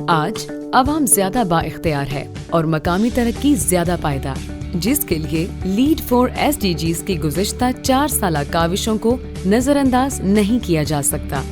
آج عوام زیادہ با اختیار ہے اور مقامی ترقی زیادہ پائیدار، جس کے لیے لیڈ فار SDGs کی گزشتہ 4 سالہ کاوشوں کو نظر انداز نہیں کیا جا سکتا۔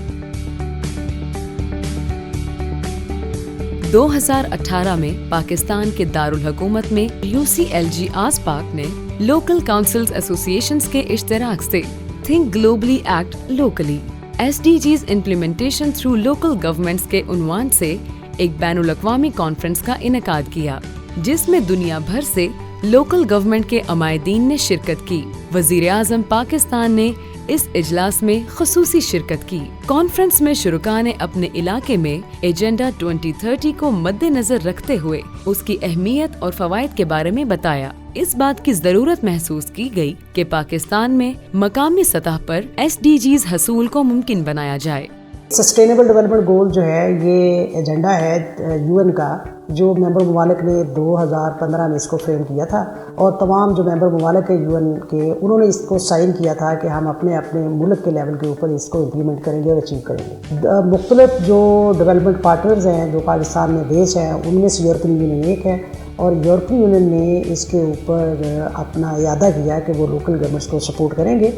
2018 میں پاکستان کے دارالحکومت میں UCLG آسپاک نے لوکل کاؤنسلز ایسوسیشنز کے اشتراک سے think globally act locally SDGs implementation through local governments کے عنوان سے ایک بین الاقوامی کانفرنس کا انعقاد کیا، جس میں دنیا بھر سے لوکل گورنمنٹ کے عمائدین نے شرکت کی۔ وزیر اعظم پاکستان نے اس اجلاس میں خصوصی شرکت کی۔ کانفرنس میں شرکاء نے اپنے علاقے میں ایجنڈا 2030 کو مد نظر رکھتے ہوئے اس کی اہمیت اور فوائد کے بارے میں بتایا۔ اس بات کی ضرورت محسوس کی گئی کہ پاکستان میں مقامی سطح پر SDGs حصول کو ممکن بنایا جائے۔ سسٹینیبل ڈیولپمنٹ گول جو ہے یہ ایجنڈا ہے UN کا، جو ممبر ممالک نے 2015 میں اس کو فریم کیا تھا، اور تمام جو ممبر ممالک ہیں UN کے، انہوں نے اس کو سائن کیا تھا کہ ہم اپنے ملک کے لیول کے اوپر اس کو امپلیمنٹ کریں گے اور اچیو کریں گے۔ مختلف جو ڈیولپمنٹ پارٹنرز ہیں جو پاکستان میں بیس ہیں، ان میں سے یورپین یونین ایک ہے، اور یورپین یونین نے اس کے اوپر اپنا اعادہ کیا کہ وہ لوکل گورنمنٹس کو سپورٹ کریں گے۔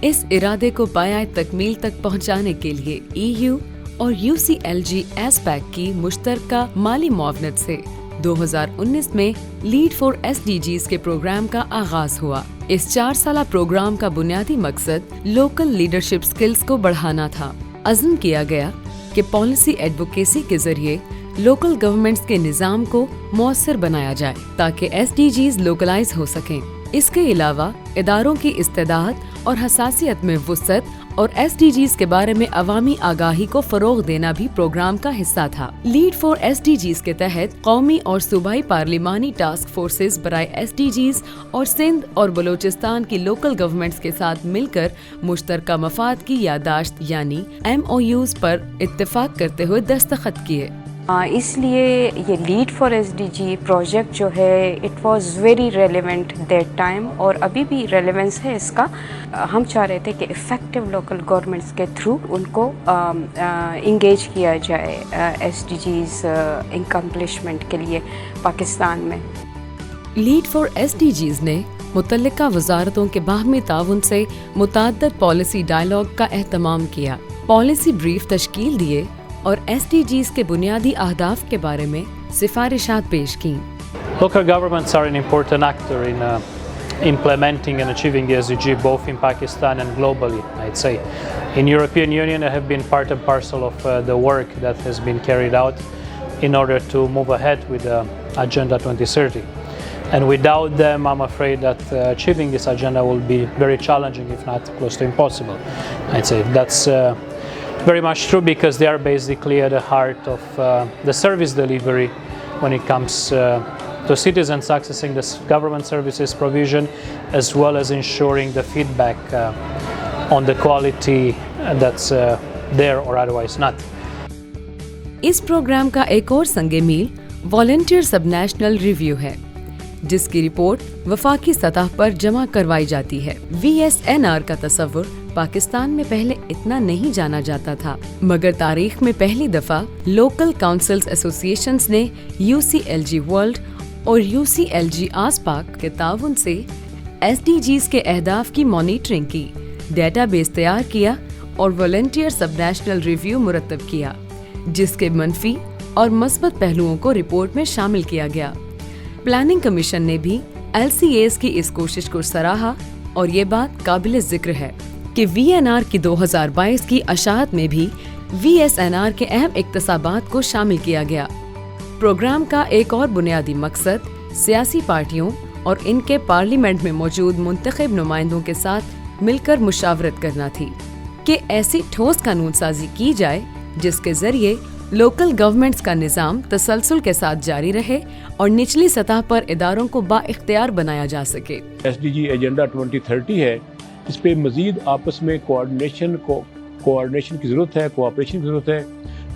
اس ارادے کو پایۂ تکمیل تک پہنچانے کے لیے EU اور UCLG ASPAC کی مشترکہ مالی معاونت سے 2019 میں لیڈ فار SDGs کے پروگرام کا آغاز ہوا۔ اس 4 سالہ پروگرام کا بنیادی مقصد لوکل لیڈرشپ سکلز کو بڑھانا تھا۔ عزم کیا گیا کہ پالیسی ایڈوکیسی کے ذریعے لوکل گورنمنٹس کے نظام کو مؤثر بنایا جائے تاکہ SDGs لوکلائز ہو سکیں۔ اس کے علاوہ اداروں کی استعداد اور حساسیت میں وسعت اور SDGs کے بارے میں عوامی آگاہی کو فروغ دینا بھی پروگرام کا حصہ تھا۔ لیڈ فار SDGs کے تحت قومی اور صوبائی پارلیمانی ٹاسک فورسز برائے SDGs اور سندھ اور بلوچستان کی لوکل گورنمنٹس کے ساتھ مل کر مشترکہ مفاد کی یادداشت یعنی MOUs پر اتفاق کرتے ہوئے دستخط کیے۔ اس لیے یہ لیڈ فار SDG پروجیکٹ جو ہے it was very relevant that time, اور ابھی بھی ریلیونس ہے اس کا۔ ہم چاہ رہے تھے کہ افیکٹو لوکل گورنمنٹس کے تھرو ان کو انگیج کیا جائے SDGs اکمپلشمنٹ کے لیے پاکستان میں۔ لیڈ فار SDGs نے متعلقہ وزارتوں کے باہمی تعاون سے متعدد پالیسی ڈائیلاگ کا اہتمام کیا، پالیسی بریف تشکیل دیے اور SDGs کے بنیادی اہداف کے بارے میں سفارشات پیش کیں۔ Local governments are an important actor in implementing and achieving the SDG both in Pakistan and globally, I'd say. In European Union, I have been part and parcel of the work that has been carried out in order to move ahead with Agenda 2030. And without them, I'm afraid that achieving this agenda will be very challenging, if not close to impossible. I'd say that's very much true because they are basically at the heart of the service delivery when it comes to citizens accessing the government services provision, as well as ensuring the feedback on the quality that's there or otherwise not. اس programme کا ایک اور سنگ میل volunteer sub national review ہے، جس کی report وفاقی سطح پر جمع کروائی جاتی ہے۔ VSNR کا تصور پاکستان میں پہلے اتنا نہیں جانا جاتا تھا، مگر تاریخ میں پہلی دفعہ لوکل کاؤنسلز ایسوسیشنز نے UCLG ورلڈ اور UCLG آسپاک کے تعاون سے SDGs کے اہداف کی مانیٹرنگ کی، ڈیٹا بیس تیار کیا اور والنٹیئر سب نیشنل ریویو مرتب کیا، جس کے منفی اور مثبت پہلوؤں کو رپورٹ میں شامل کیا گیا۔ پلاننگ کمیشن نے بھی LCAs کی اس کوشش کو سراہا، اور یہ بات قابل ذکر ہے کہ VNR کی 2022 کی اشاعت میں بھی VSNR کے اہم اقتصابات کو شامل کیا گیا۔ پروگرام کا ایک اور بنیادی مقصد سیاسی پارٹیوں اور ان کے پارلیمنٹ میں موجود منتخب نمائندوں کے ساتھ مل کر مشاورت کرنا تھی کہ ایسی ٹھوس قانون سازی کی جائے جس کے ذریعے لوکل گورنمنٹس کا نظام تسلسل کے ساتھ جاری رہے اور نچلی سطح پر اداروں کو با اختیار بنایا جا سکے۔ SDG ایجنڈا 2030 ہے، اس پہ مزید آپس میں کوآرڈینیشن کی ضرورت ہے، کوآپریشن کی ضرورت ہے،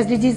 SDGs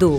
2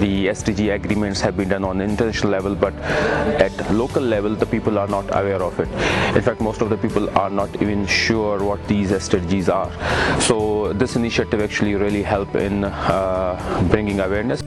The SDG agreements have been done on international level, but at local level the people are not aware of it. In fact, most of the people are not even sure what these SDGs are. So this initiative actually really help in bringing awareness.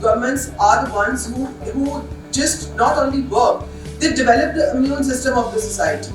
governments are the ones who just not only work, they develop the immune system of the society.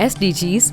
SDGs